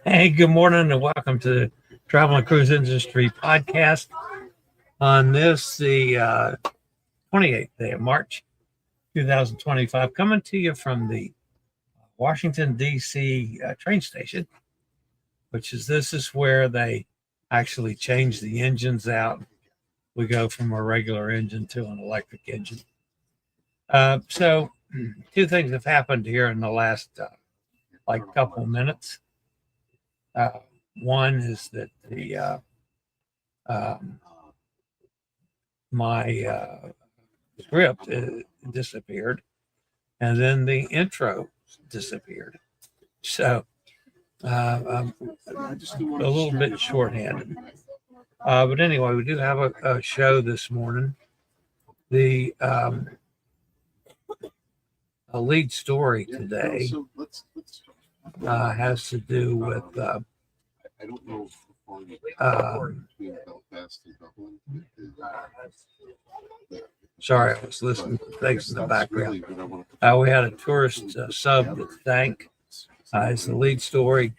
Hey, good morning and welcome to the Travel and Cruise Industry Podcast on the 28th day of March 2025, coming to you from the Washington, D.C. Train station, this is where they actually change the engines out. We go from a regular engine to an electric engine. So, two things have happened here in the last couple of minutes. Uh, One is that the um, my script disappeared, and then the intro disappeared. So I'm a little bit shorthanded. But anyway, we do have a show this morning. The a lead story today has to do with. Sorry, I was listening to things in the background. We had a tourist sub that sank. It's the lead story.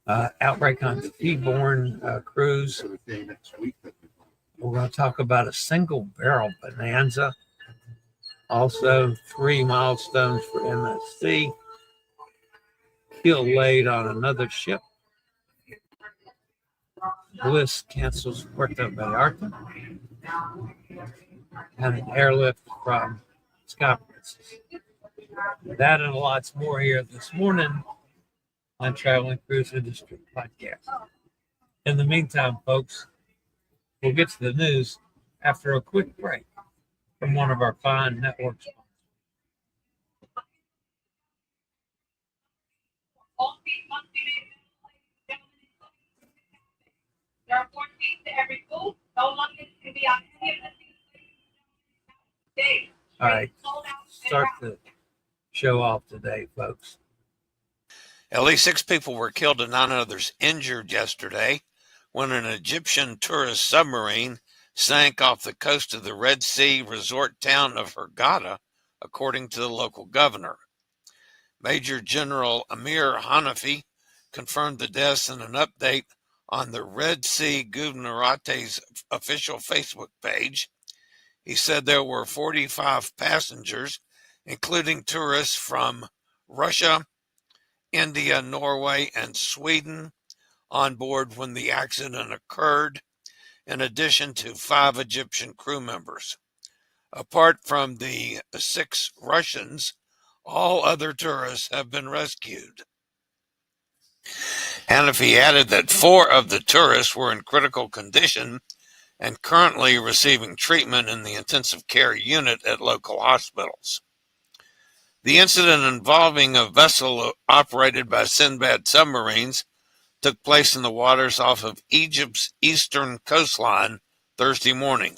Outbreak on Seabourn cruise. We're going to talk about a single barrel bonanza. Also, 3 milestones for MSC. Keel laid on another ship. Bliss cancels Puerto Vallarta. And an airlift from Scotland. That and lots more here this morning on Traveling Cruise Industry Podcast. In the meantime, folks, we'll get to the news after a quick break from one of our fine networks. There are 14 to every food. No luggage can be on any of the days. All right, start the show off today, folks. At least 6 people were killed and 9 others injured yesterday when an Egyptian tourist submarine sank off the coast of the Red Sea resort town of Hurghada, according to the local governor. Major General Amir Hanafi confirmed the deaths in an update on the Red Sea Governorate's official Facebook page. He said there were 45 passengers, including tourists from Russia, India, Norway, and Sweden on board when the accident occurred, in addition to 5 Egyptian crew members. Apart from the 6 Russians, all other tourists have been rescued. Hanafi added that 4 of the tourists were in critical condition and currently receiving treatment in the intensive care unit at local hospitals. The incident involving a vessel operated by Sinbad submarines took place in the waters off of Egypt's eastern coastline Thursday morning.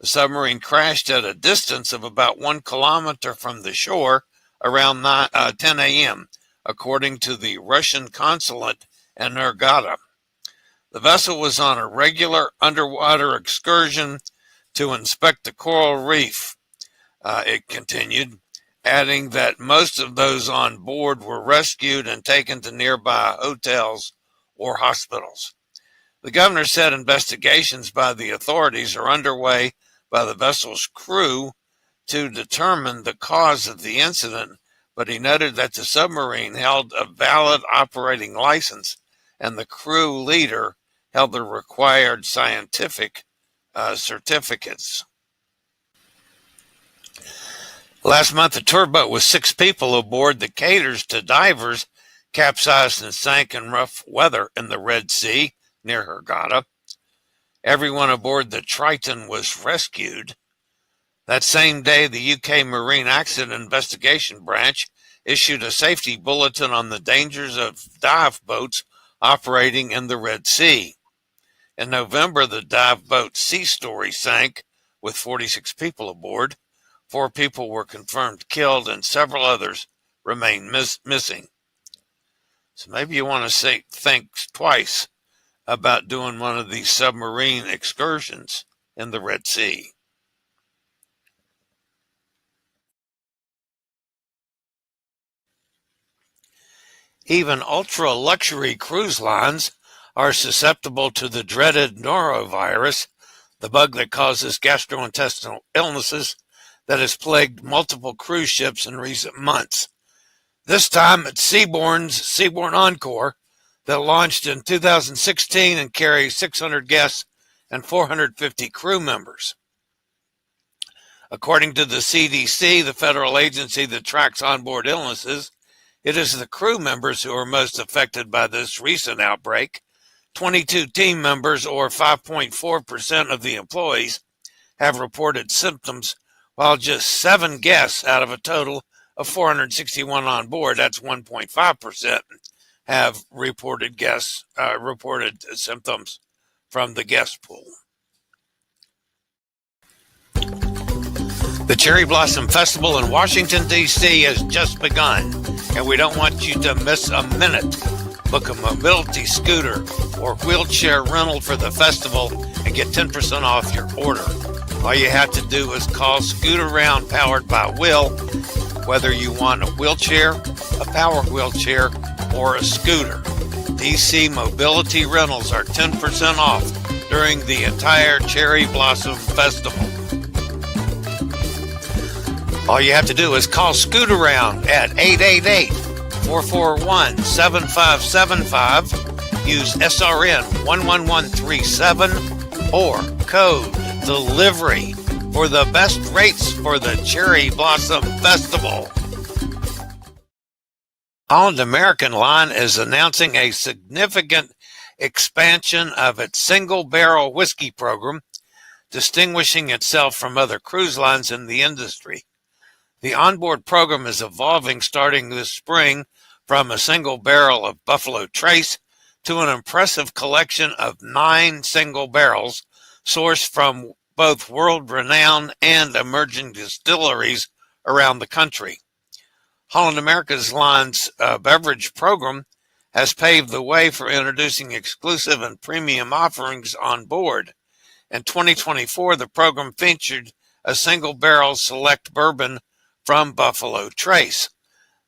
The submarine crashed at a distance of about 1 kilometer from the shore around 10 a.m., according to the Russian consulate in Hurghada. The vessel was on a regular underwater excursion to inspect the coral reef, it continued, adding that most of those on board were rescued and taken to nearby hotels or hospitals. The governor said investigations by the authorities are underway by the vessel's crew to determine the cause of the incident, but he noted that the submarine held a valid operating license and the crew leader held the required scientific certificates. Last month, a tour boat with 6 people aboard that caters to divers capsized and sank in rough weather in the Red Sea near Hurghada. Everyone aboard the Triton was rescued. That same day, the UK Marine Accident Investigation Branch issued a safety bulletin on the dangers of dive boats operating in the Red Sea. In November, the dive boat Sea Story sank with 46 people aboard. 4 people were confirmed killed and several others remain missing. So maybe you want to think twice about doing one of these submarine excursions in the Red Sea. Even ultra-luxury cruise lines are susceptible to the dreaded norovirus, the bug that causes gastrointestinal illnesses that has plagued multiple cruise ships in recent months. This time it's Seabourn's Seabourn Encore that launched in 2016 and carries 600 guests and 450 crew members. According to the CDC, the federal agency that tracks onboard illnesses, it is the crew members who are most affected by this recent outbreak. 22 team members, or 5.4% of the employees, have reported symptoms, while just 7 guests out of a total of 461 on board, that's 1.5%, have reported symptoms from the guest pool. The Cherry Blossom Festival in Washington, D.C. has just begun, and we don't want you to miss a minute. Book a mobility scooter or wheelchair rental for the festival and get 10% off your order. All you have to do is call Scooter Round powered by Will, whether you want a wheelchair, a power wheelchair, or a scooter. DC Mobility Rentals are 10% off during the entire Cherry Blossom Festival. All you have to do is call Scooter Round at 888-441-7575. Use SRN 11137 or code DELIVERY for the best rates for the Cherry Blossom Festival. Holland American Line is announcing a significant expansion of its single-barrel whiskey program, distinguishing itself from other cruise lines in the industry. The onboard program is evolving starting this spring from a single barrel of Buffalo Trace to an impressive collection of 9 single barrels sourced from both world-renowned and emerging distilleries around the country. Holland America's Line's beverage program has paved the way for introducing exclusive and premium offerings on board. In 2024, the program featured a single-barrel select bourbon from Buffalo Trace,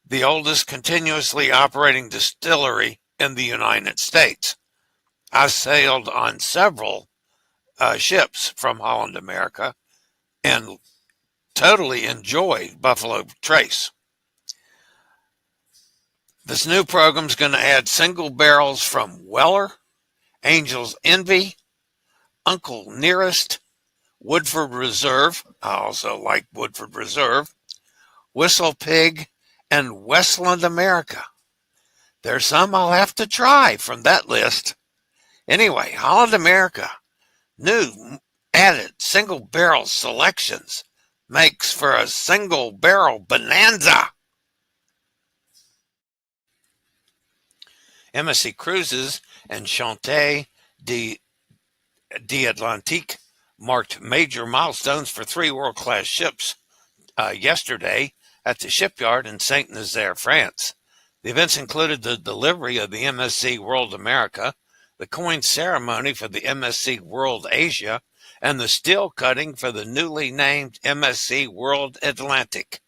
the oldest continuously operating distillery in the United States. I sailed on several ships from Holland America and totally enjoyed Buffalo Trace. This new program is going to add single barrels from Weller, Angel's Envy, Uncle Nearest, Woodford Reserve, I also like Woodford Reserve, Whistle Pig, and Westland America. There's some I'll have to try from that list. Anyway, Holland America, new added single barrel selections makes for a single barrel bonanza. MSC Cruises and Chante d'Atlantique marked major milestones for 3 world-class ships yesterday at the shipyard in Saint-Nazaire, France. The events included the delivery of the MSC World America, the coin ceremony for the MSC World Asia, and the steel cutting for the newly named MSC World Atlantic.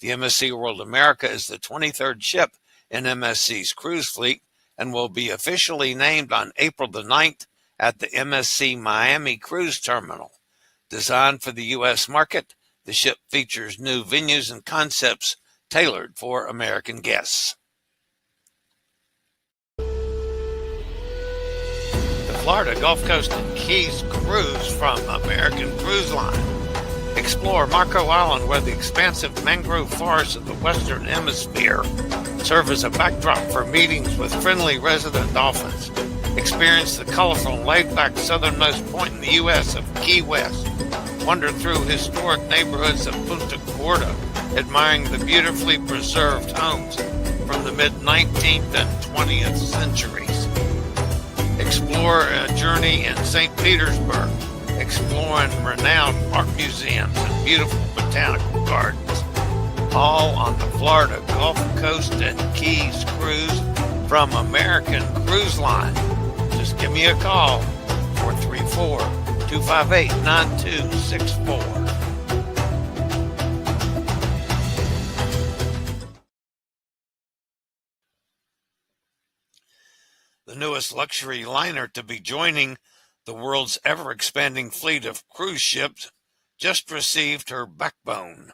The MSC World America is the 23rd ship in MSC's cruise fleet and will be officially named on April the 9th at the MSC Miami Cruise Terminal. Designed for the U.S. market, the ship features new venues and concepts tailored for American guests. The Florida Gulf Coast and Keys cruise from American Cruise Line. Explore Marco Island, where the expansive mangrove forests of the Western Hemisphere serve as a backdrop for meetings with friendly resident dolphins. Experience the colorful, laid-back southernmost point in the U.S. of Key West. Wander through historic neighborhoods of Punta Gorda, admiring the beautifully preserved homes from the mid-19th and 20th centuries. Explore a journey in St. Petersburg, exploring renowned art museums and beautiful botanical gardens, all on the Florida Gulf Coast and Keys cruise from American Cruise Line. Just give me a call, 434-258-9264. newest luxury liner to be joining the world's ever-expanding fleet of cruise ships, just received her backbone.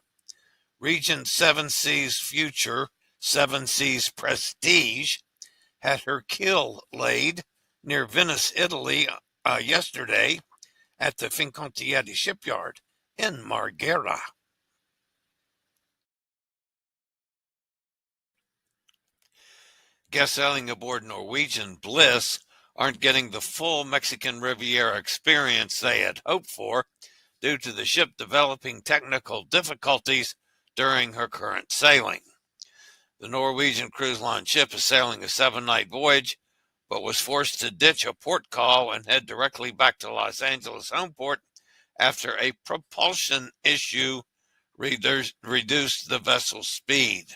Regent Seven Seas Future, Seven Seas Prestige, had her keel laid near Venice, Italy, yesterday at the Fincantieri shipyard in Marghera. Guests sailing aboard Norwegian Bliss aren't getting the full Mexican Riviera experience they had hoped for due to the ship developing technical difficulties during her current sailing. The Norwegian Cruise Line ship is sailing a 7-night voyage, but was forced to ditch a port call and head directly back to Los Angeles home port after a propulsion issue reduced the vessel's speed.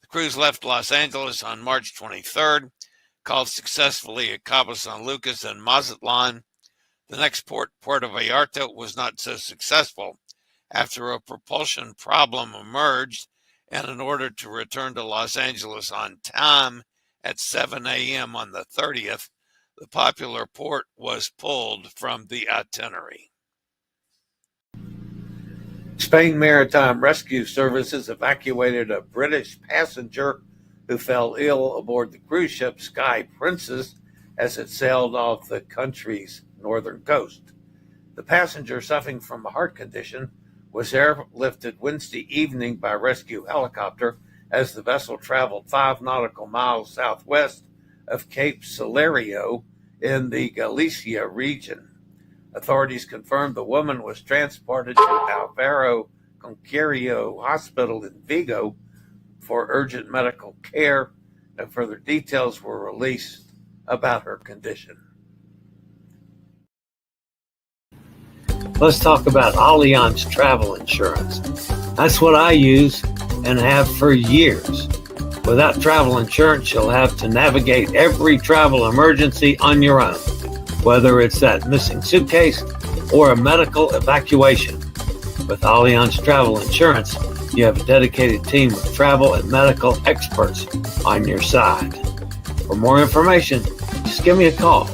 The cruise left Los Angeles on March 23rd, called successfully at Cabo San Lucas and Mazatlan. The next port, Puerto Vallarta, was not so successful after a propulsion problem emerged, and in order to return to Los Angeles on time at 7 a.m. on the 30th, the popular port was pulled from the itinerary. Spain Maritime Rescue Services evacuated a British passenger who fell ill aboard the cruise ship Sky Princess as it sailed off the country's northern coast. The passenger, suffering from a heart condition, was airlifted Wednesday evening by rescue helicopter as the vessel traveled 5 nautical miles southwest of Cape Celerio in the Galicia region. Authorities confirmed the woman was transported to Alvaro Conquerio Hospital in Vigo for urgent medical care, and further details were released about her condition. Let's talk about Allianz travel insurance. That's what I use and have for years. Without travel insurance, you'll have to navigate every travel emergency on your own, whether it's that missing suitcase or a medical evacuation. With Allianz travel insurance, you have a dedicated team of travel and medical experts on your side. For more information, just give me a call,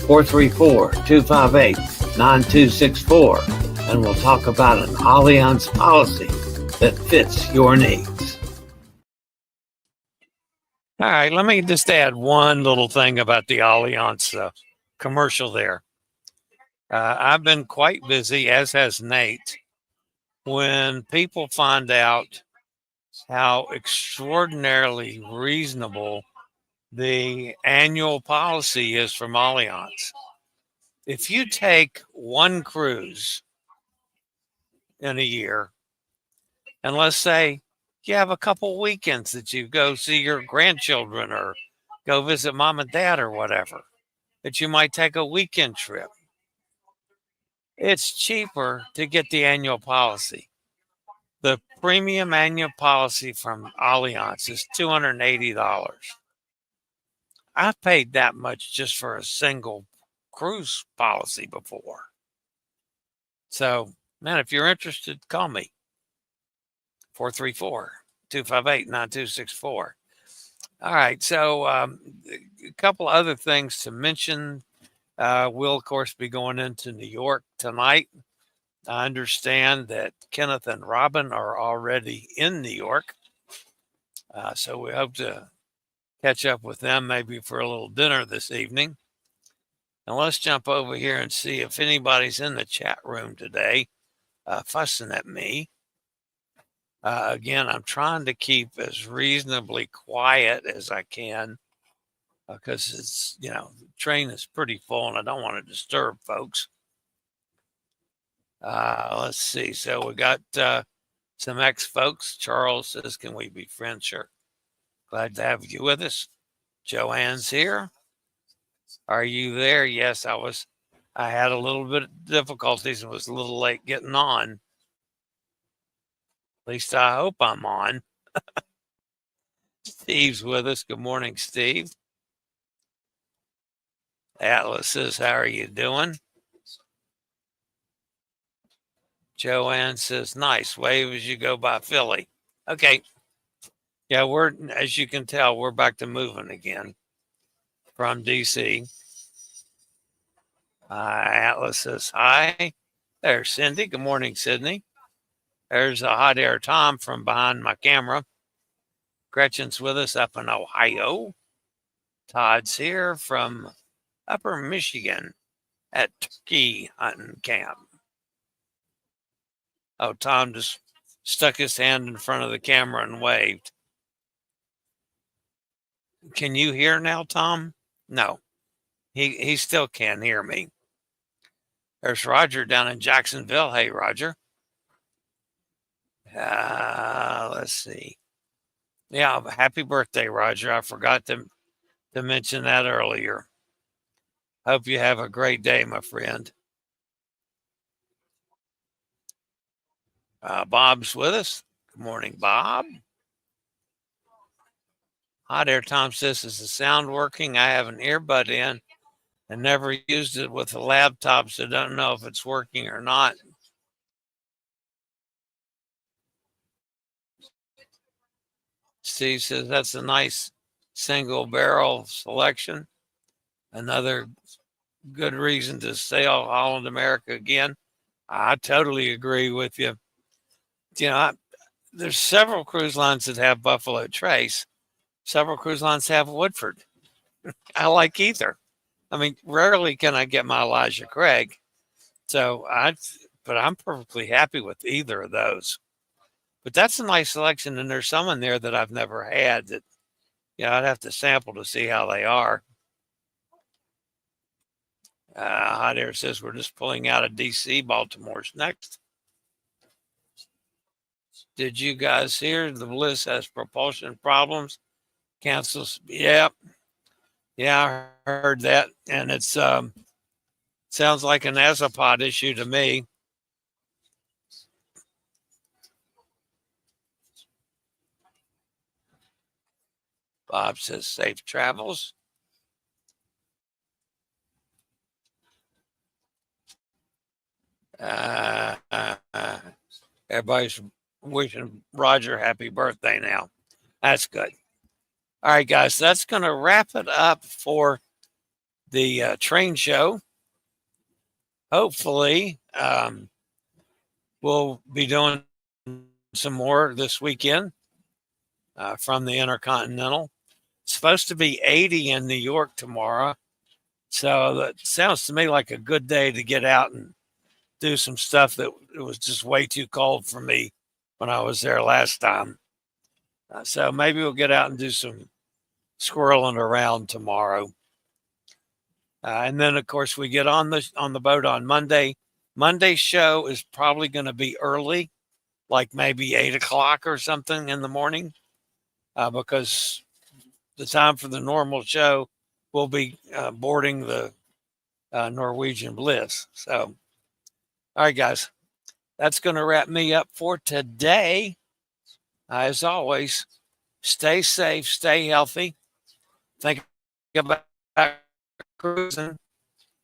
434-258-9264, and we'll talk about an Allianz policy that fits your needs. All right, let me just add one little thing about the Allianz commercial there. I've been quite busy, as has Nate, when people find out how extraordinarily reasonable the annual policy is from Allianz. If you take one cruise in a year, and let's say you have a couple weekends that you go see your grandchildren or go visit mom and dad or whatever, that you might take a weekend trip, it's cheaper to get the annual policy. The premium annual policy from Allianz is $280. I've paid that much just for a single cruise policy before. So, man, if you're interested, call me. 434-258-9264. All right, so a couple other things to mention. We'll, of course, be going into New York tonight. I understand that Kenneth and Robin are already in New York. So we hope to catch up with them maybe for a little dinner this evening. And let's jump over here and see if anybody's in the chat room today fussing at me. Again, I'm trying to keep as reasonably quiet as I can because it's, the train is pretty full and I don't want to disturb folks. Let's see. So we got some ex-folks. Charles says, can we be friends? Sure. Glad to have you with us. Joanne's here. Are you there? Yes, I had a little bit of difficulties and was a little late getting on. At least I hope I'm on. Steve's with us. Good morning, Steve. Atlas says, how are you doing? Joanne says, nice. Wave as you go by Philly. Okay. Yeah, as you can tell, we're back to moving again. from DC. Atlas says hi. There's Cindy. Good morning, Sydney. There's a hot air Tom from behind my camera. Gretchen's with us up in Ohio. Todd's here from Upper Michigan at Turkey Hunting Camp. Oh, Tom just stuck his hand in front of the camera and waved. Can you hear now, Tom? No, he still can't hear me. There's Roger down in Jacksonville. Hey, Roger. Let's see. Yeah, happy birthday, Roger. I forgot to mention that earlier. Hope you have a great day, my friend. Bob's with us. Good morning, Bob. Hot Air Tom says, is the sound working? I have an earbud in and never used it with a laptop, so don't know if it's working or not. Steve says, that's a nice single barrel selection. Another good reason to sail Holland America again. I totally agree with you. You know, there's several cruise lines that have Buffalo Trace. Several cruise lines have Woodford. I like either. I mean, rarely can I get my Elijah Craig. But I'm perfectly happy with either of those. But that's a nice selection, and there's some in there that I've never had that, I'd have to sample to see how they are. Hot Air says we're just pulling out of DC. Baltimore's next. Did you guys hear the Bliss has propulsion problems? Cancels. Yeah, I heard that, and it's sounds like an Azopod issue to me. Bob says safe travels. Everybody's wishing Roger happy birthday now. That's good. All right, guys, that's going to wrap it up for the train show. Hopefully, we'll be doing some more this weekend from the Intercontinental. It's supposed to be 80 in New York tomorrow. So that sounds to me like a good day to get out and do some stuff that it was just way too cold for me when I was there last time. So maybe we'll get out and do some squirreling around tomorrow. And then, of course, we get on the boat on Monday. Monday's show is probably going to be early, like maybe 8 o'clock or something in the morning, because the time for the normal show will be boarding the Norwegian Bliss. So, all right, guys, that's going to wrap me up for today. As always, stay safe, stay healthy. Think about cruising,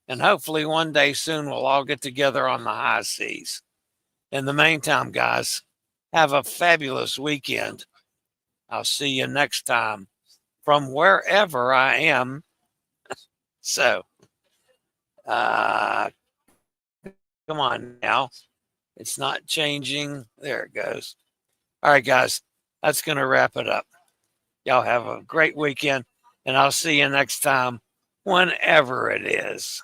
and hopefully one day soon we'll all get together on the high seas. In the meantime, guys, have a fabulous weekend. I'll see you next time from wherever I am. So, come on now. It's not changing. There it goes. All right, guys, that's going to wrap it up. Y'all have a great weekend, and I'll see you next time, whenever it is.